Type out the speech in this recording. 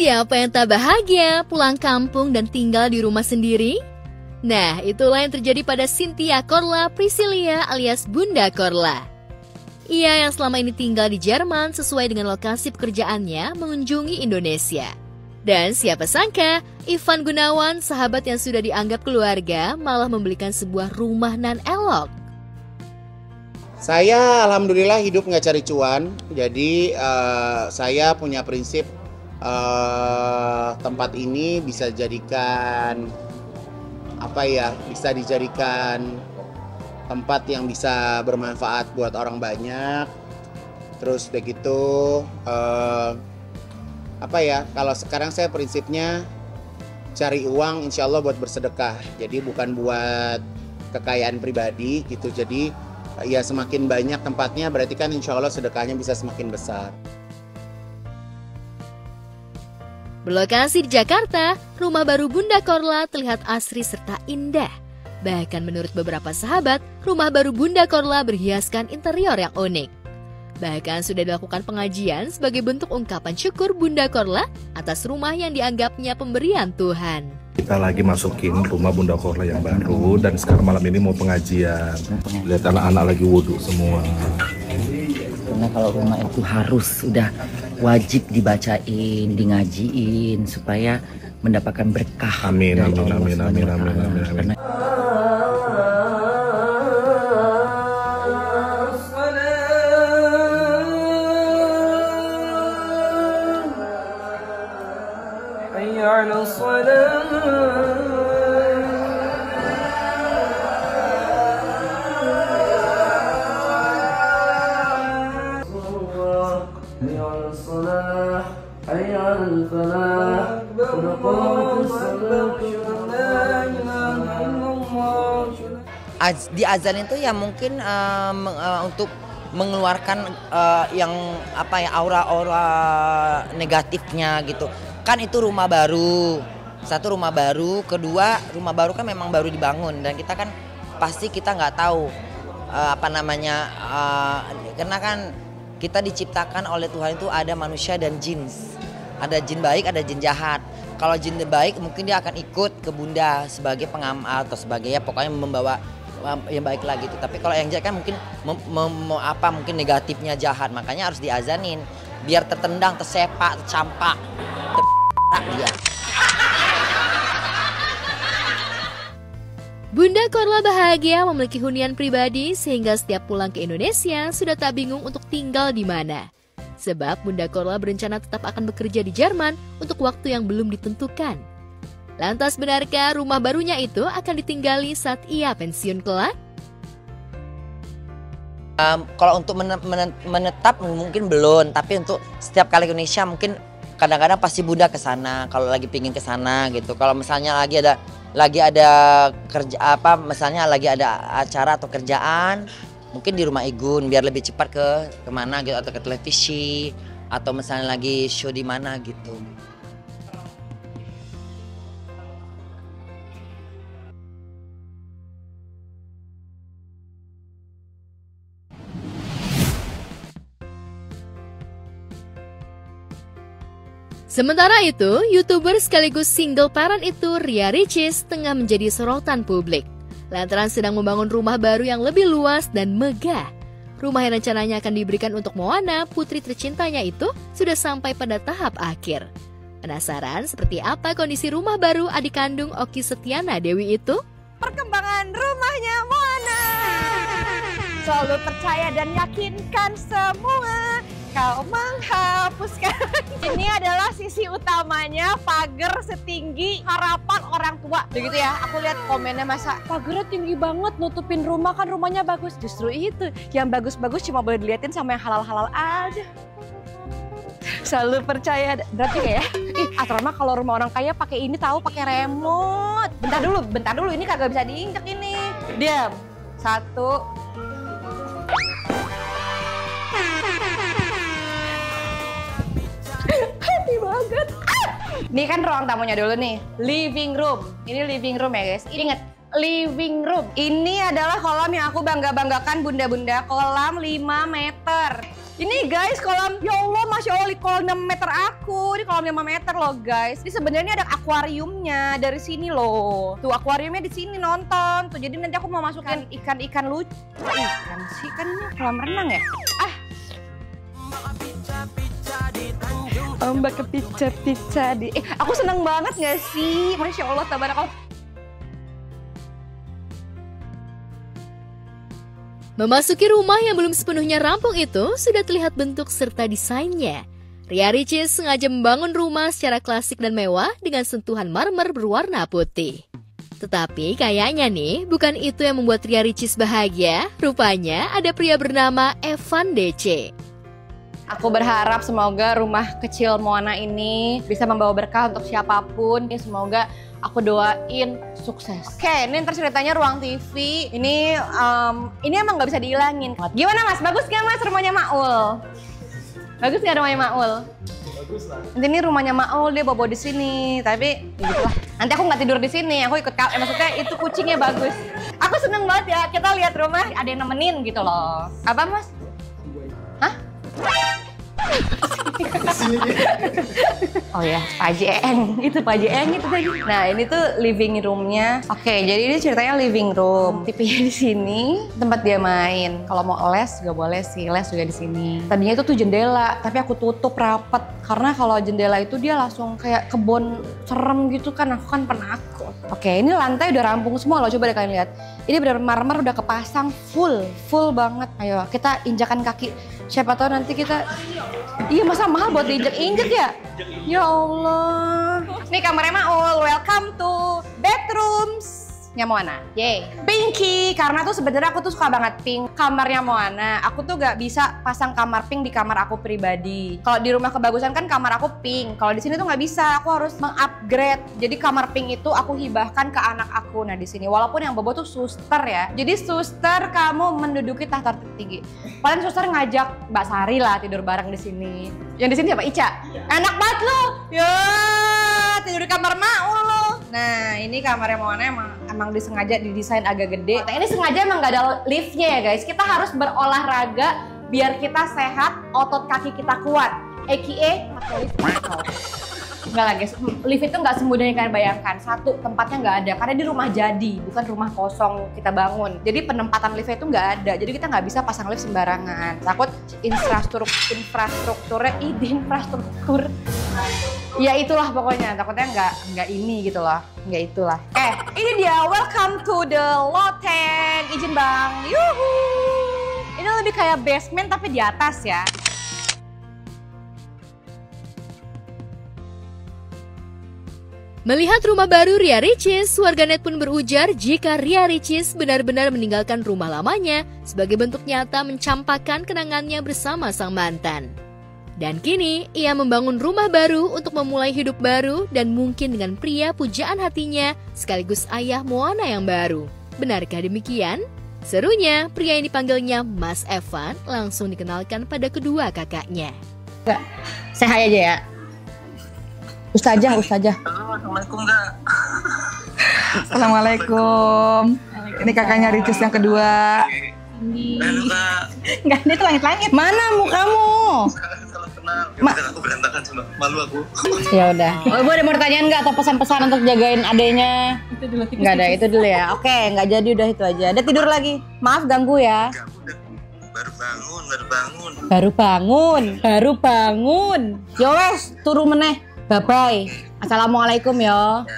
Siapa yang tak bahagia pulang kampung dan tinggal di rumah sendiri? Nah, itulah yang terjadi pada Cynthia Korla Priscilia alias Bunda Korla. Ia yang selama ini tinggal di Jerman sesuai dengan lokasi pekerjaannya mengunjungi Indonesia. Dan siapa sangka, Ivan Gunawan, sahabat yang sudah dianggap keluarga, malah membelikan sebuah rumah nan elok. Saya alhamdulillah hidup nggak cari cuan, jadi saya punya prinsip tempat ini bisa dijadikan bisa dijadikan tempat yang bisa bermanfaat buat orang banyak. Terus begitu kalau sekarang saya prinsipnya cari uang insya Allah buat bersedekah, jadi bukan buat kekayaan pribadi gitu. Jadi ya semakin banyak tempatnya berarti kan insya Allah sedekahnya bisa semakin besar. Berlokasi di Jakarta, rumah baru Bunda Korla terlihat asri serta indah. Bahkan menurut beberapa sahabat, rumah baru Bunda Korla berhiaskan interior yang unik. Bahkan sudah dilakukan pengajian sebagai bentuk ungkapan syukur Bunda Korla atas rumah yang dianggapnya pemberian Tuhan. Kita lagi masukin rumah Bunda Korla yang baru dan sekarang malam ini mau pengajian. Lihat anak-anak lagi wudhu semua. Karena kalau rumah itu harus sudah wajib dibacain, di ngajiin supaya mendapatkan berkah. Amin, amin, amin, amin, amin, amin, amin. Di azan itu ya mungkin untuk mengeluarkan aura-aura negatifnya gitu. Kan itu rumah baru. Satu, rumah baru, kedua rumah baru kan memang baru dibangun dan kita kan pasti kita nggak tahu karena kan kita diciptakan oleh Tuhan itu ada manusia dan jin. Ada jin baik, ada jin jahat. Kalau jin baik mungkin dia akan ikut ke Bunda sebagai pengamal atau sebagai pokoknya membawa yang baik lah gitu. Tapi kalau yang jahat kan mungkin mungkin negatifnya jahat, makanya harus diazanin biar tertendang, tersepak, tercampak, dia. Bunda Korla bahagia memiliki hunian pribadi sehingga setiap pulang ke Indonesia sudah tak bingung untuk tinggal di mana. Sebab Bunda Korla berencana tetap akan bekerja di Jerman untuk waktu yang belum ditentukan. Lantas benarkah rumah barunya itu akan ditinggali saat ia pensiun kelak? Kalau untuk menetap mungkin belum, tapi untuk setiap kali ke Indonesia mungkin kadang-kadang pasti Bunda ke sana kalau lagi pingin ke sana gitu. Kalau misalnya lagi ada kerja misalnya lagi ada acara atau kerjaan, mungkin di rumah Igun biar lebih cepat kemana gitu, atau ke televisi atau misalnya lagi show di mana gitu. Sementara itu, YouTuber sekaligus single parent itu Ria Ricis tengah menjadi sorotan publik. Lantaran sedang membangun rumah baru yang lebih luas dan megah. Rumah yang rencananya akan diberikan untuk Moana, putri tercintanya itu, sudah sampai pada tahap akhir. Penasaran seperti apa kondisi rumah baru adik kandung Okky Setiana Dewi itu? Perkembangan rumahnya Moana. Selalu percaya dan yakinkan semua. Kau menghapuskan. Ini adalah sisi utamanya, pagar setinggi harapan orang tua. Begitu ya, aku lihat komennya masa pagarnya tinggi banget nutupin rumah, kan rumahnya bagus. Justru itu, yang bagus-bagus cuma boleh diliatin sama yang halal-halal aja. Selalu percaya, berarti ya? Asrama kalau rumah orang kaya pakai ini tahu, pakai remote. Bentar dulu, ini kagak bisa diinjak ini. Diam. 1. Happy banget. Ini kan ruang tamunya dulu nih, living room. Ini living room ya guys. Ingat, living room. Ini adalah kolam yang aku bangga-banggakan bunda-bunda, kolam 5 meter. Ini guys kolam, ya Allah Masya Allah kolam 6 meter aku. Ini kolam 5 meter loh guys. Ini sebenarnya ada akuariumnya dari sini loh. Tuh akuariumnya di sini nonton. Tuh jadi nanti aku mau masukin ikan-ikan lucu. Ikan sih kan ini kolam renang ya? Ombak kepica-pica di... aku seneng banget gak sih? Masya Allah tabarakallah. Memasuki rumah yang belum sepenuhnya rampung itu, sudah terlihat bentuk serta desainnya. Ria Ricis sengaja membangun rumah secara klasik dan mewah dengan sentuhan marmer berwarna putih. Tetapi kayaknya nih, bukan itu yang membuat Ria Ricis bahagia. Rupanya ada pria bernama Evan DC. Aku berharap semoga rumah kecil Moana ini bisa membawa berkah untuk siapapun. Semoga aku doain sukses. Oke, ini ntar ceritanya ruang TV. Ini emang nggak bisa dihilangin. Gimana Mas? Bagus nggak Mas rumahnya Maul? Bagus nggak rumahnya Maul? Bagus lah. Nanti ini rumahnya Maul, dia bobo di sini. Tapi ya gitu lah. Nanti aku nggak tidur di sini. Aku ikut maksudnya itu kucingnya bagus. Aku seneng banget ya. Kita lihat rumah ada yang nemenin gitu loh. Apa Mas? Hah? Oh ya, Pak Jeng, itu Pak Jeng itu tadi. Nah ini tuh living roomnya. Oke, jadi ini ceritanya living room. TV-nya di sini, tempat dia main. Kalau mau les juga boleh sih, les juga di sini. Tadinya itu tuh jendela, tapi aku tutup rapet karena kalau jendela itu dia langsung kayak kebun serem gitu kan. Aku kan penakut. Oke, ini lantai udah rampung semua loh. Coba deh kalian lihat. Ini benar-benar marmer udah kepasang full banget. Ayo kita injakan kaki. Siapa tahu nanti kita, iya masa mahal buat diinjek-injek ya? Ya Allah. Nih kamarnya Maul, welcome to bedrooms. Moana, yay. Pinky, karena tuh sebenarnya aku tuh suka banget pink. Kamarnya Moana, aku tuh gak bisa pasang kamar pink di kamar aku pribadi. Kalau di rumah kebagusan kan kamar aku pink. Kalau di sini tuh gak bisa, aku harus mengupgrade. Jadi kamar pink itu aku hibahkan ke anak aku. Nah di sini, walaupun yang bobo tuh suster ya. Jadi suster kamu menduduki tahta tertinggi. Paling suster ngajak Mbak Sari lah tidur bareng di sini. Yang di sini siapa? Ica. Enak banget lo. Ya, tidur di kamar Maul lo. Nah ini kamarnya Moana emang disengaja didesain agak gede. Nah, ini sengaja emang gak ada liftnya ya guys. Kita harus berolahraga biar kita sehat, otot kaki kita kuat. AKA pakai lift. Enggak lah guys, lift itu nggak semudah yang kalian bayangkan. Satu, tempatnya nggak ada karena di rumah jadi, bukan rumah kosong kita bangun. Jadi penempatan liftnya itu nggak ada. Jadi kita nggak bisa pasang lift sembarangan. Takut infrastrukturnya ya itulah pokoknya, takutnya nggak ini gitu loh, nggak itulah. Ini dia, welcome to the Lotte. Izin bang, yuhu. Ini lebih kayak basement tapi di atas ya. Melihat rumah baru Ria Ricis, warganet pun berujar jika Ria Ricis benar-benar meninggalkan rumah lamanya sebagai bentuk nyata mencampakkan kenangannya bersama sang mantan. Dan kini, ia membangun rumah baru untuk memulai hidup baru dan mungkin dengan pria pujaan hatinya sekaligus ayah Moana yang baru. Benarkah demikian? Serunya, pria yang dipanggilnya Mas Evan langsung dikenalkan pada kedua kakaknya. Say hi aja ya. Ustazah. Assalamualaikum Kak. Assalamualaikum. Ini kakaknya Ricis yang kedua. Halo Kak. Enggak, dia tuh langit-langit. Mana mukamu? Kalau kenal, aku berantakan sama malu aku. Ya udah. Oh, ada mau pertanyaan nggak atau pesan-pesan untuk jagain adenya? Itu dulu. Nggak ada, itu dulu ya. Oke, nggak jadi udah itu aja. Ada tidur lagi. Maaf ganggu ya. Baru bangun. Yo wes, turu meneh. Bye bye. Assalamualaikum ya.